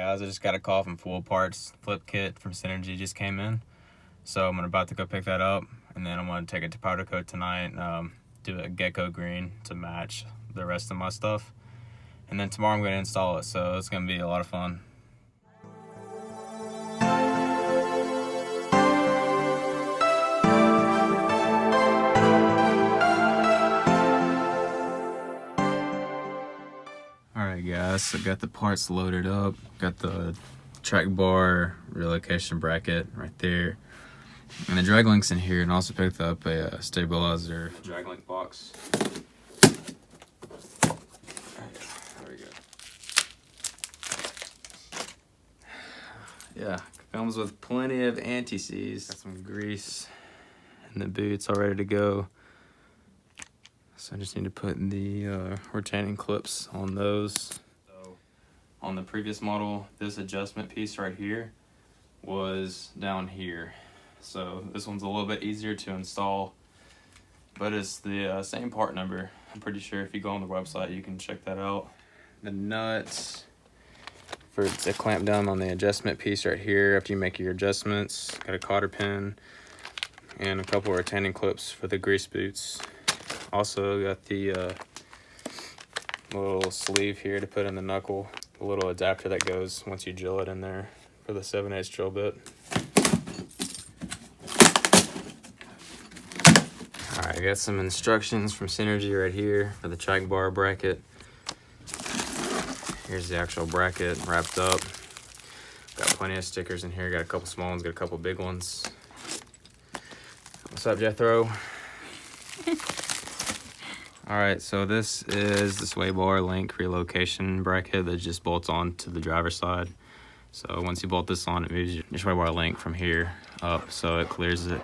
guys, I just got a call from Full Parts. Flip kit from Synergy just came in. So I'm about to go pick that up, and then I'm going to take it to powder coat tonight, do a gecko green to match the rest of my stuff. And then tomorrow I'm going to install it, so it's going to be a lot of fun. Alright guys, so got the parts loaded up, got the track bar, relocation bracket right there, and the drag link's in here, and also picked up a stabilizer drag link box. There we go. Yeah, comes with plenty of anti-seize. Got some grease in the boots all ready to go. So I just need to put the retaining clips on those. So on the previous model, this adjustment piece right here was down here. So this one's a little bit easier to install, but it's the same part number. I'm pretty sure if you go on the website, you can check that out. The nuts for to clamp down on the adjustment piece right here after you make your adjustments. Got a cotter pin and a couple of retaining clips for the grease boots. Also got the little sleeve here to put in the knuckle, the little adapter that goes once you drill it in there for the 7/8 drill bit. Alright, I got some instructions from Synergy right here for the track bar bracket. Here's the actual bracket wrapped up. Got plenty of stickers in here, got a couple small ones, got a couple big ones. What's up, Jethro? Alright, so this is the sway bar link relocation bracket that just bolts on to the driver's side. So once you bolt this on, it moves your sway bar link from here up, so it clears it.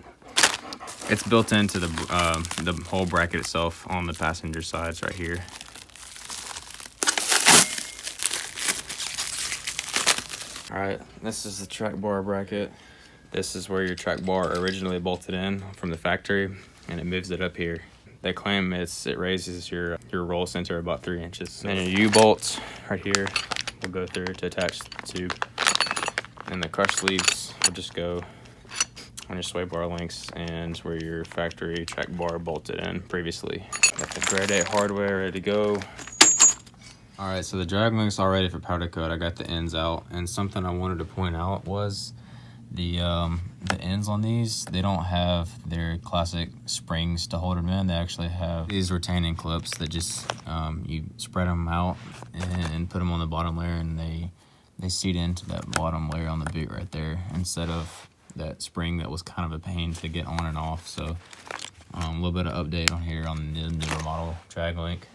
It's built into the whole bracket itself on the passenger sides right here. Alright, this is the track bar bracket. This is where your track bar originally bolted in from the factory, and it moves it up here. They claim it raises your roll center about 3 inches. And your U-bolts right here will go through to attach the tube. And the crush sleeves will just go on your sway bar links and where your factory track bar bolted in previously. Got the grade 8 hardware ready to go. Alright, so the drag link's all ready for powder coat. I got the ends out, and something I wanted to point out was the ends on these, they don't have their classic springs to hold them in. They actually have these retaining clips that just you spread them out and put them on the bottom layer, and they seat into that bottom layer on the boot right there instead of that spring that was kind of a pain to get on and off. So a little bit of update on here on the newer model drag link.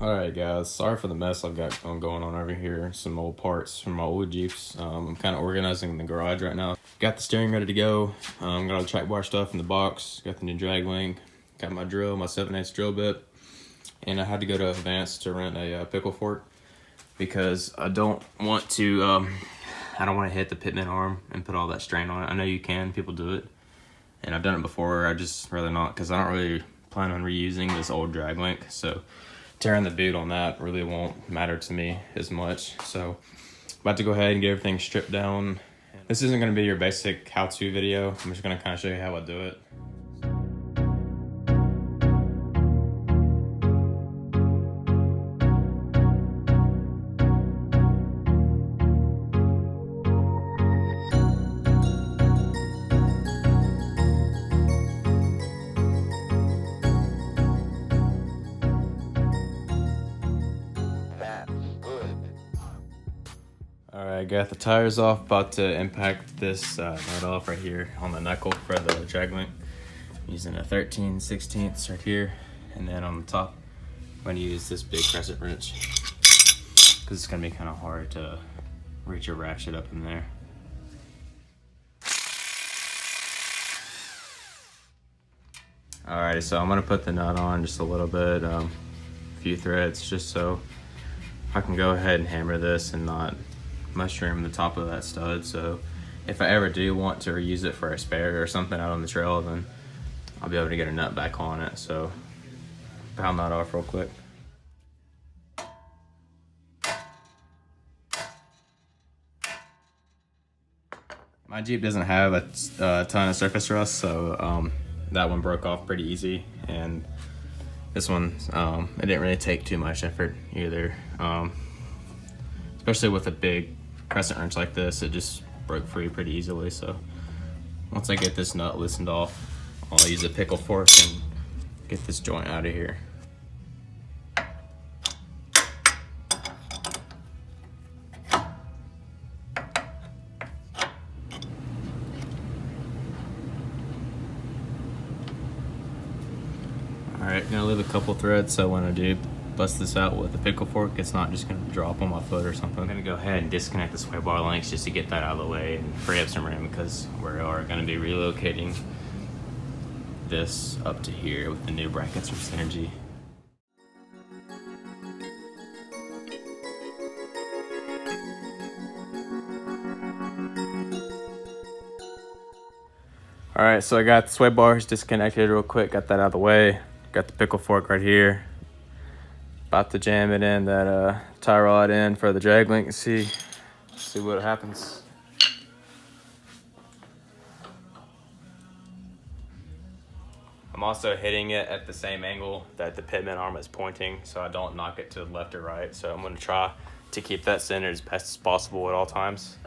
Alright guys, sorry for the mess I've got going on over here. Some old parts from my old Jeeps. I'm kind of organizing in the garage right now. Got the steering ready to go. Got all the track bar stuff in the box. Got the new drag link. Got my drill, my 7/8 drill bit. And I had to go to Advance to rent a pickle fork because I don't want to hit the pitman arm and put all that strain on it. I know you can, people do it. And I've done it before. I just rather not, because I don't really plan on reusing this old drag link. So tearing the boot on that really won't matter to me as much. So about to go ahead and get everything stripped down. This isn't going to be your basic how-to video. I'm just going to kind of show you how I do it. Alright, got the tires off, about to impact this nut off right here on the knuckle for the drag link. Using a 13/16 right here, and then on the top I'm going to use this big crescent wrench because it's going to be kind of hard to reach a ratchet up in there. Alrighty, so I'm gonna put the nut on just a little bit, a few threads, just so I can go ahead and hammer this and not mushroom the top of that stud. So if I ever do want to reuse it for a spare or something out on the trail, then I'll be able to get a nut back on it. So pound that off real quick. My Jeep doesn't have a ton of surface rust, so that one broke off pretty easy, and this one, it didn't really take too much effort either. Especially with a big crescent wrench like this, it just broke free pretty easily. So once I get this nut loosened off, I'll use a pickle fork and get this joint out of here. Alright, gonna leave a couple threads so when I do bust this out with a pickle fork, it's not just gonna drop on my foot or something. I'm gonna go ahead and disconnect the sway bar links just to get that out of the way and free up some room, because we are gonna be relocating this up to here with the new brackets from Synergy. Alright, so I got the sway bars disconnected real quick, got that out of the way. Got the pickle fork right here. About to jam it in that tie rod in for the drag link and see what happens. I'm also hitting it at the same angle that the pitman arm is pointing, so I don't knock it to the left or right. So I'm gonna try to keep that centered as best as possible at all times.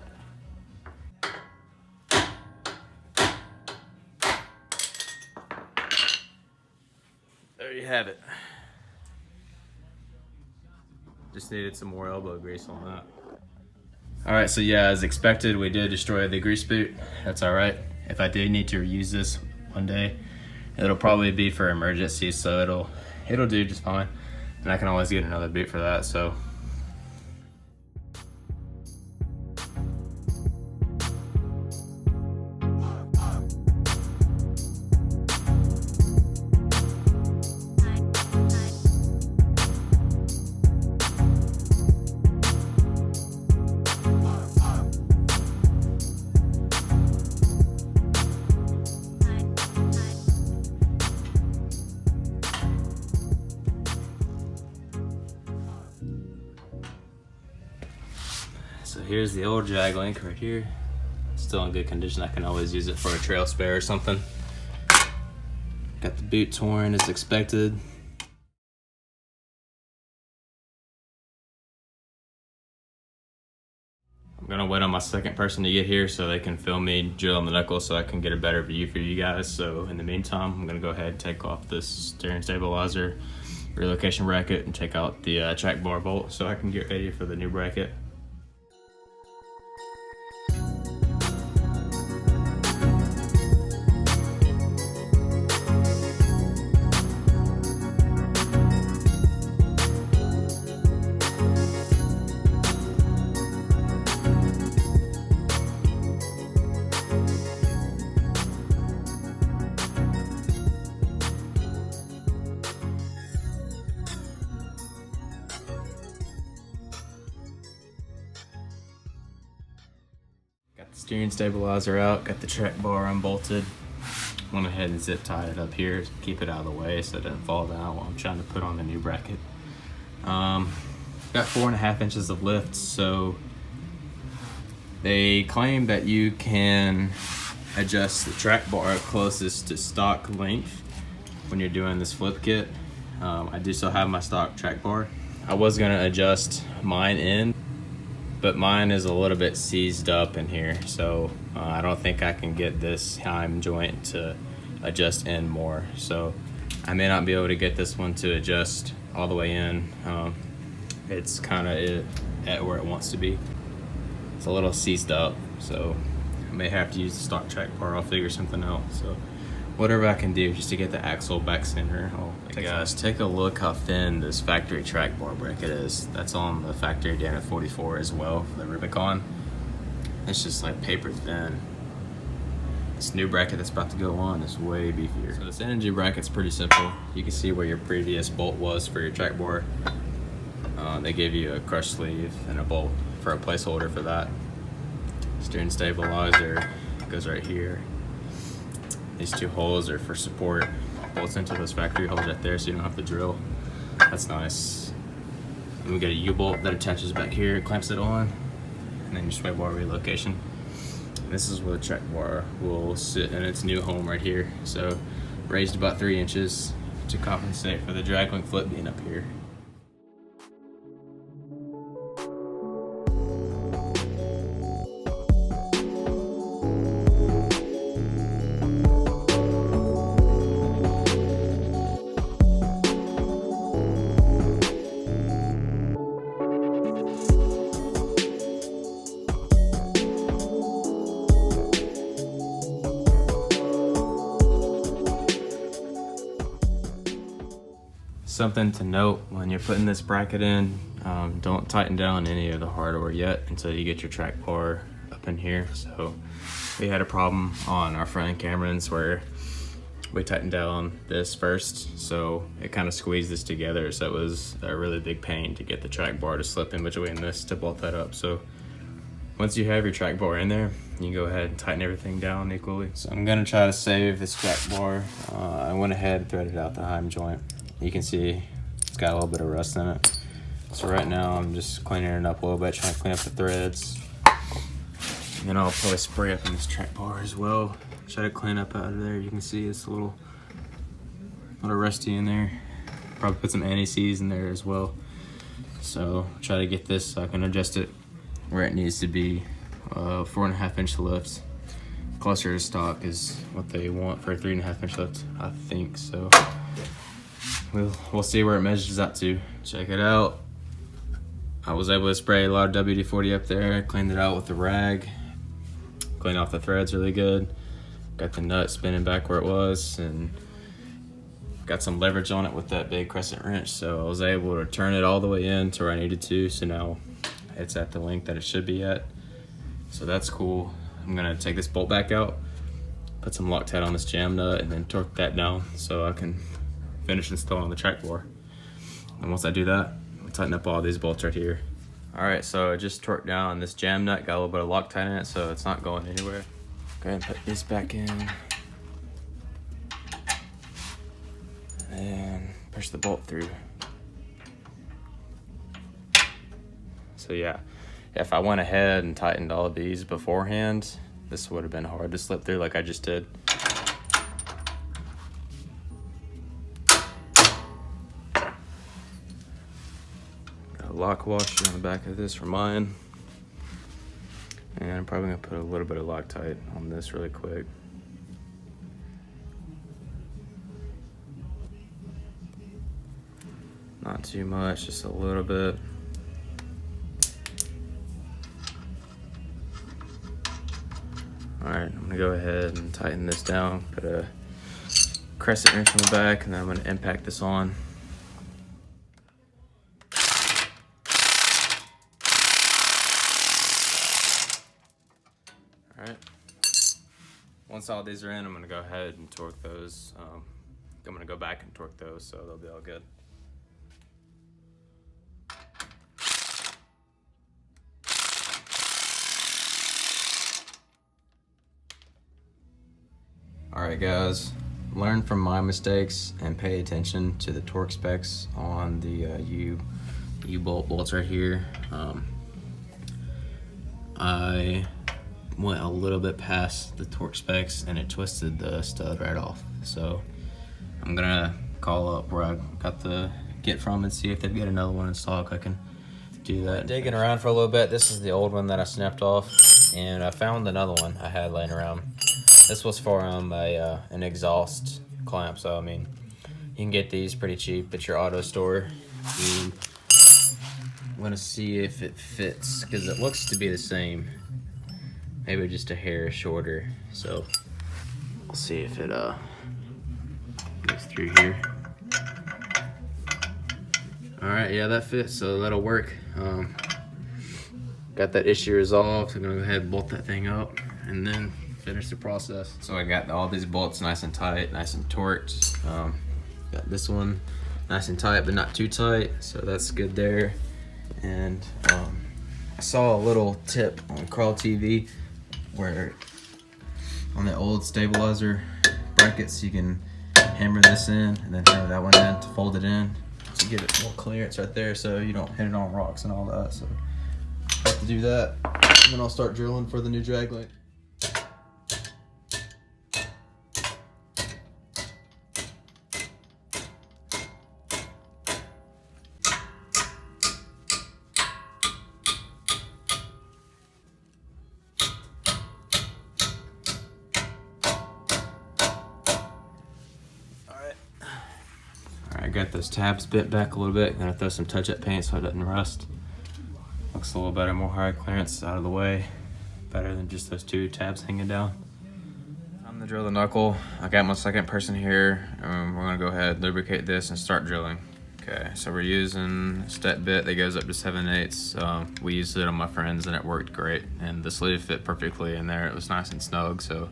There you have it. Just needed some more elbow grease on that. All right, so yeah, as expected, we did destroy the grease boot. That's all right. If I do need to reuse this one day, it'll probably be for emergencies, so it'll do just fine. And I can always get another boot for that, so. So here's the old jag link right here. Still in good condition. I can always use it for a trail spare or something. Got the boot torn as expected. I'm gonna wait on my second person to get here so they can film me drilling the knuckle so I can get a better view for you guys. So in the meantime, I'm gonna go ahead and take off this steering stabilizer, relocation bracket, and take out the track bar bolt so I can get ready for the new bracket. Steering stabilizer out, got the track bar unbolted. Went ahead and zip tied it up here, keep it out of the way so it doesn't fall down while I'm trying to put on the new bracket. Got 4.5 inches of lift, so they claim that you can adjust the track bar closest to stock length when you're doing this flip kit. I do still have my stock track bar. I was gonna adjust mine in, but mine is a little bit seized up in here, so I don't think I can get this heim joint to adjust in more. So I may not be able to get this one to adjust all the way in. It's kind of at where it wants to be. It's a little seized up, so I may have to use the stock track bar. I'll figure something out. So whatever I can do just to get the axle back center. Hey guys, take a look how thin this factory track bar bracket is. That's on the factory Dana 44 as well for the Rubicon. It's just like paper thin. This new bracket that's about to go on is way beefier. So this energy bracket's pretty simple. You can see where your previous bolt was for your track bore. They give you a crush sleeve and a bolt for a placeholder for that. Steering stabilizer goes right here. These two holes are for support. Bolts into those factory holes right there so you don't have to drill. That's nice. And we got a U-bolt that attaches back here, clamps it on, and then your sway bar relocation. This is where the track bar will sit in its new home right here. So raised about 3 inches to compensate for the drag link flip being up here. Something to note when you're putting this bracket in, don't tighten down any of the hardware yet until you get your track bar up in here. So we had a problem on our front end Camerons where we tightened down this first, so it kind of squeezed this together, so it was a really big pain to get the track bar to slip in between this to bolt that up. So once you have your track bar in there, you can go ahead and tighten everything down equally. So I'm gonna try to save this track bar. I went ahead and threaded out the heim joint. You can see it's got a little bit of rust in it. So right now I'm just cleaning it up a little bit, trying to clean up the threads. And then I'll probably spray up in this track bar as well. Try to clean up out of there. You can see it's a little rusty in there. Probably put some anti-seize in there as well. So try to get this so I can adjust it where it needs to be. 4.5 inch lift. Closer to stock is what they want for a 3.5 inch lift, I think. So we'll see where it measures out to. Check it out. I was able to spray a lot of WD-40 up there. Cleaned it out with the rag. Cleaned off the threads really good. Got the nut spinning back where it was, and got some leverage on it with that big crescent wrench. So I was able to turn it all the way in to where I needed to. So now it's at the length that it should be at. So that's cool. I'm gonna take this bolt back out, put some Loctite on this jam nut, and then torque that down so I can finish installing the track bar. And once I do that, I'll tighten up all these bolts right here. All right, so I just torqued down this jam nut, got a little bit of Loctite in it, so it's not going anywhere. Go ahead and put this back in. And push the bolt through. So yeah, if I went ahead and tightened all of these beforehand, this would have been hard to slip through like I just did. Lock washer on the back of this for mine, and I'm probably gonna put a little bit of Loctite on this really quick. Not too much, just a little bit. All right, I'm gonna go ahead and tighten this down, put a crescent wrench on the back, and then I'm gonna impact this on. Alright, once all these are in, I'm going to go ahead and torque those. I'm going to go back and torque those so they'll be all good. Alright guys, learn from my mistakes and pay attention to the torque specs on the U-bolt bolts right here. I went a little bit past the torque specs and it twisted the stud right off. So I'm gonna call up where I got the kit from and see if they've got another one in stock. I can do that. Digging around for a little bit. This is the old one that I snapped off, and I found another one I had laying around. This was for an exhaust clamp. So I mean, you can get these pretty cheap at your auto store. I'm gonna see if it fits because it looks to be the same. Maybe just a hair shorter, so we'll see if it goes through here. All right, yeah, that fits, so that'll work. Got that issue resolved. I'm gonna go ahead and bolt that thing up, and then finish the process. So I got all these bolts nice and tight, nice and torqued. Got this one nice and tight, but not too tight, so that's good there. And I saw a little tip on Crawl TV where on the old stabilizer brackets you can hammer this in and then hammer that one in to fold it in to get it more clearance right there, so you don't hit it on rocks and all that. So I have to do that, and then I'll start drilling for the new drag link. I got those tabs bent back a little bit. Gonna throw some touch-up paint so it doesn't rust. Looks a little better, more high clearance out of the way. Better than just those two tabs hanging down. Time to drill the knuckle. I got my second person here. We're gonna go ahead, lubricate this, and start drilling. Okay, so we're using a step bit that goes up to 7/8. We used it on my friends and it worked great. And the sleeve fit perfectly in there. It was nice and snug, so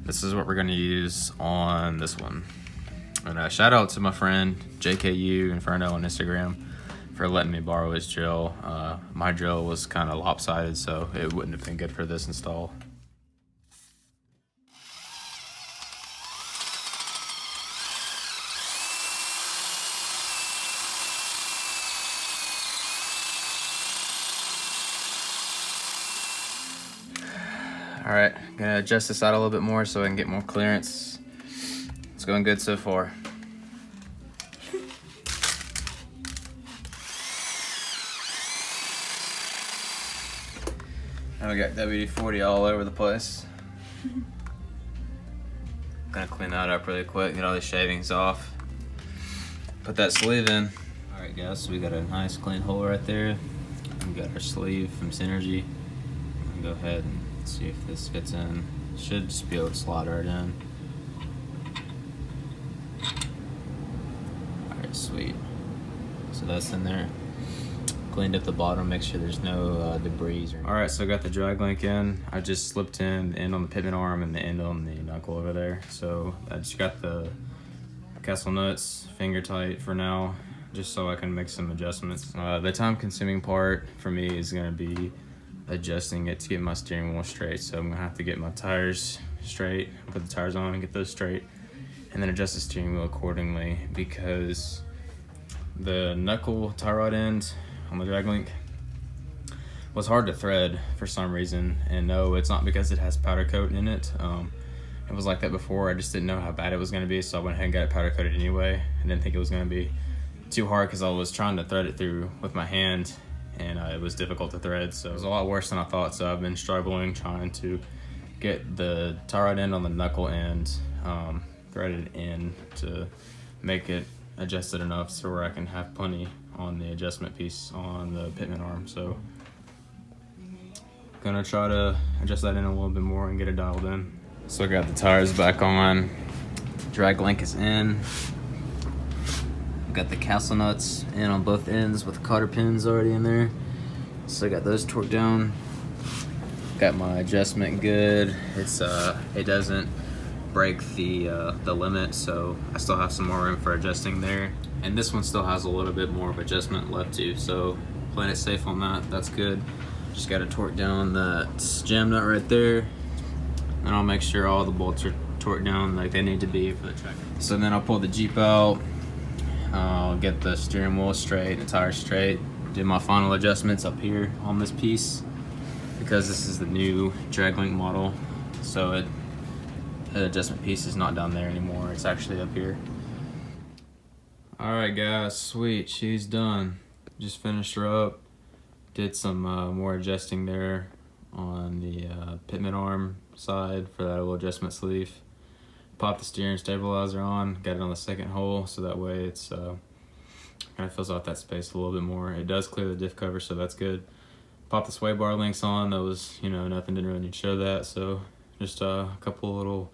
this is what we're gonna use on this one. And shout out to my friend JKU Inferno on Instagram for letting me borrow his drill. My drill was kind of lopsided, so it wouldn't have been good for this install. All right, gonna adjust this out a little bit more so I can get more clearance. It's going good so far. Now we got WD-40 all over the place. Gonna clean that up really quick, get all these shavings off. Put that sleeve in. All right guys, so we got a nice clean hole right there. We got our sleeve from Synergy. I'm gonna go ahead and see if this fits in. Should just be able to slide right in. Sweet. So that's in there. Cleaned up the bottom, make sure there's no debris. Alright, so I got the drag link in. I just slipped in the end on the pitman arm and the end on the knuckle over there. So I just got the castle nuts finger tight for now, just so I can make some adjustments. The time consuming part for me is going to be adjusting it to get my steering wheel straight. So I'm going to have to get my tires straight, put the tires on and get those straight, and then adjust the steering wheel accordingly, because the knuckle tie rod end on the drag link was hard to thread for some reason. And no, it's not because it has powder coat in it. It was like that before. I just didn't know how bad it was going to be, so I went ahead and got it powder coated anyway. I didn't think it was going to be too hard because I was trying to thread it through with my hand, and it was difficult to thread, so it was a lot worse than I thought. So I've been struggling trying to get the tie rod end on the knuckle end threaded in to make it adjusted enough so where I can have plenty on the adjustment piece on the pitman arm. So gonna try to adjust that in a little bit more and get it dialed in. So I got the tires back on, drag link is in, got the castle nuts in on both ends with the cotter pins already in there, so I got those torqued down. Got my adjustment good. It doesn't break the limit, so I still have some more room for adjusting there. And this one still has a little bit more of adjustment left too, so playing it safe on that, that's good. Just got to torque down that jam nut right there, and I'll make sure all the bolts are torqued down like they need to be for the track. So then I'll pull the Jeep out, I'll get the steering wheel straight and the tires straight, do my final adjustments up here on this piece, because this is the new drag link model, so the adjustment piece is not down there anymore, it's actually up here. Alright guys, sweet, she's done. Just finished her up, did some more adjusting there on the pitman arm side for that little adjustment sleeve. Popped the steering stabilizer on, got it on the second hole, so that way it's kind of fills out that space a little bit more. It does clear the diff cover, so that's good. Popped the sway bar links on, that was, nothing, didn't really need to show that, so just a couple little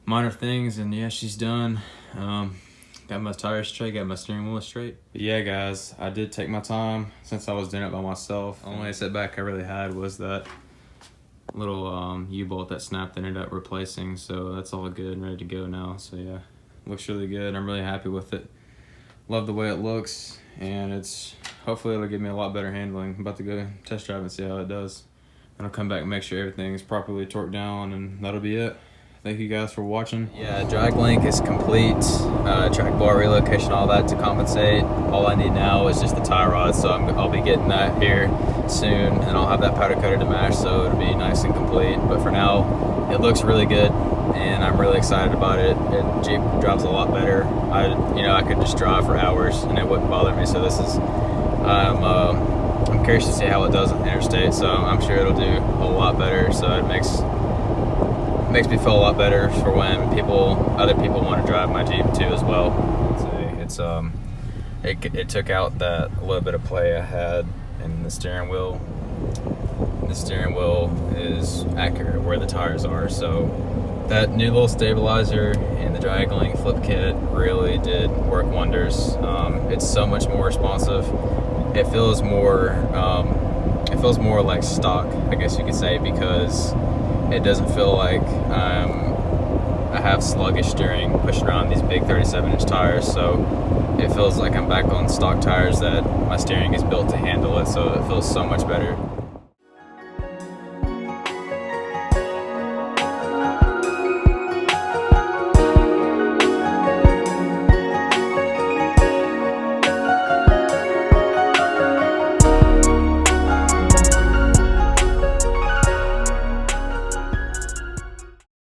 minor things, and yeah, she's done. Got my tires straight, got my steering wheel straight. But yeah guys, I did take my time since I was doing it by myself. The only setback I really had was that little U-bolt that snapped ended up replacing, so that's all good and ready to go now. So yeah, looks really good. I'm really happy with it. Love the way it looks, and hopefully it'll give me a lot better handling. I'm about to go test drive and see how it does. And I'll come back and make sure everything's properly torqued down, and that'll be it. Thank you guys for watching. Yeah, drag link is complete. Track bar relocation, all that to compensate. All I need now is just the tie rod, so I'll be getting that here soon, and I'll have that powder coated to match, so it'll be nice and complete. But for now, it looks really good, and I'm really excited about it. Jeep drives a lot better. I could just drive for hours and it wouldn't bother me. So I'm curious to see how it does on the interstate. So I'm sure it'll do a lot better. So it makes me feel a lot better for when other people want to drive my Jeep too as well. So it took out that little bit of play I had in the steering wheel. The steering wheel is accurate where the tires are. So that new little stabilizer and the drag link flip kit really did work wonders. It's so much more responsive. It feels more like stock, I guess you could say, because it doesn't feel like I have sluggish steering pushing around these big 37-inch tires. So it feels like I'm back on stock tires that my steering is built to handle it. So it feels so much better.